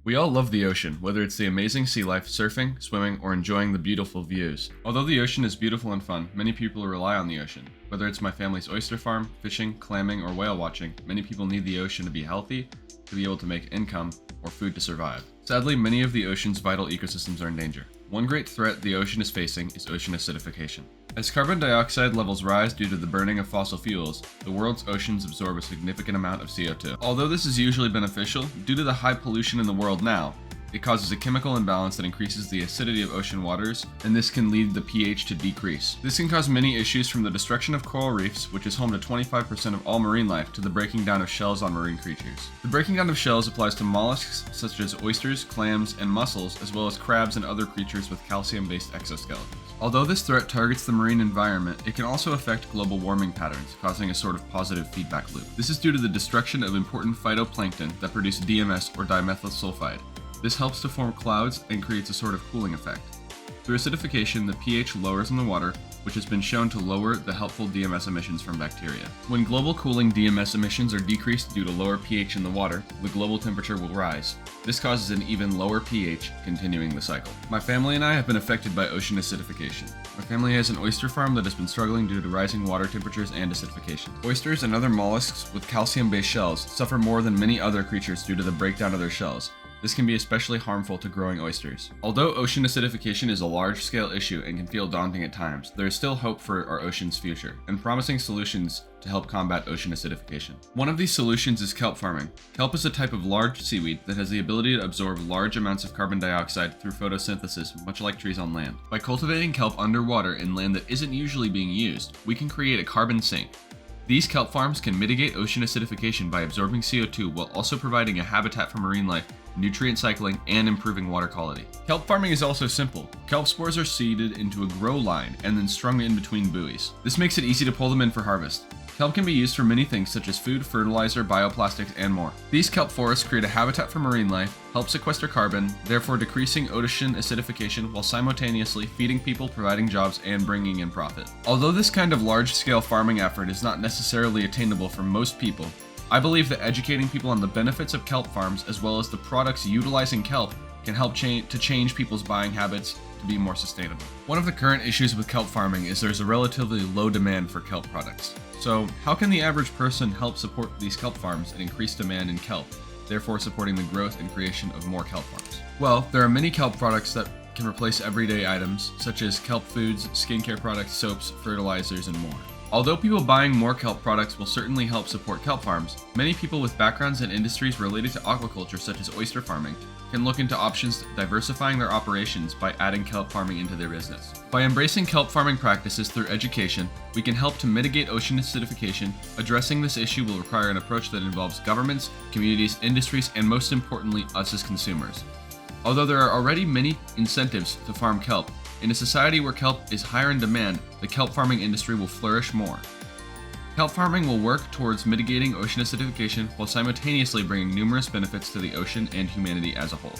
We all love the ocean, whether it's the amazing sea life, surfing, swimming, or enjoying the beautiful views. Although the ocean is beautiful and fun, many people rely on the ocean. Whether it's my family's oyster farm, fishing, clamming, or whale watching, many people need the ocean to be healthy, to be able to make income, or food to survive. Sadly, many of the ocean's vital ecosystems are in danger. One great threat the ocean is facing is ocean acidification. As carbon dioxide levels rise due to the burning of fossil fuels, the world's oceans absorb a significant amount of CO2. Although this is usually beneficial, due to the high pollution in the world now, it causes a chemical imbalance that increases the acidity of ocean waters, and this can lead the pH to decrease. This can cause many issues, from the destruction of coral reefs, which is home to 25% of all marine life, to the breaking down of shells on marine creatures. The breaking down of shells applies to mollusks such as oysters, clams, and mussels, as well as crabs and other creatures with calcium-based exoskeletons. Although this threat targets the marine environment, it can also affect global warming patterns, causing a sort of positive feedback loop. This is due to the destruction of important phytoplankton that produce DMS, or dimethyl sulfide. This helps to form clouds and creates a sort of cooling effect. Through acidification, the pH lowers in the water, which has been shown to lower the helpful DMS emissions from bacteria. When global cooling DMS emissions are decreased due to lower pH in the water, the global temperature will rise. This causes an even lower pH, continuing the cycle. My family and I have been affected by ocean acidification. My family has an oyster farm that has been struggling due to rising water temperatures and acidification. Oysters and other mollusks with calcium-based shells suffer more than many other creatures due to the breakdown of their shells. This can be especially harmful to growing oysters. Although ocean acidification is a large-scale issue and can feel daunting at times, there is still hope for our ocean's future, and promising solutions to help combat ocean acidification. One of these solutions is kelp farming. Kelp is a type of large seaweed that has the ability to absorb large amounts of carbon dioxide through photosynthesis, much like trees on land. By cultivating kelp underwater in land that isn't usually being used, we can create a carbon sink. These kelp farms can mitigate ocean acidification by absorbing CO2 while also providing a habitat for marine life, nutrient cycling, and improving water quality. Kelp farming is also simple. Kelp spores are seeded into a grow line and then strung in between buoys. This makes it easy to pull them in for harvest. Kelp can be used for many things such as food, fertilizer, bioplastics, and more. These kelp forests create a habitat for marine life, help sequester carbon, therefore decreasing ocean acidification while simultaneously feeding people, providing jobs, and bringing in profit. Although this kind of large-scale farming effort is not necessarily attainable for most people, I believe that educating people on the benefits of kelp farms as well as the products utilizing kelp can help change people's buying habits to be more sustainable. One of the current issues with kelp farming is there's a relatively low demand for kelp products. So how can the average person help support these kelp farms and increase demand in kelp, therefore supporting the growth and creation of more kelp farms? Well, there are many kelp products that can replace everyday items, such as kelp foods, skincare products, soaps, fertilizers, and more. Although people buying more kelp products will certainly help support kelp farms, many people with backgrounds in industries related to aquaculture such as oyster farming can look into options diversifying their operations by adding kelp farming into their business. By embracing kelp farming practices through education, we can help to mitigate ocean acidification. Addressing this issue will require an approach that involves governments, communities, industries, and most importantly, us as consumers. Although there are already many incentives to farm kelp, in a society where kelp is higher in demand, the kelp farming industry will flourish more. Kelp farming will work towards mitigating ocean acidification while simultaneously bringing numerous benefits to the ocean and humanity as a whole.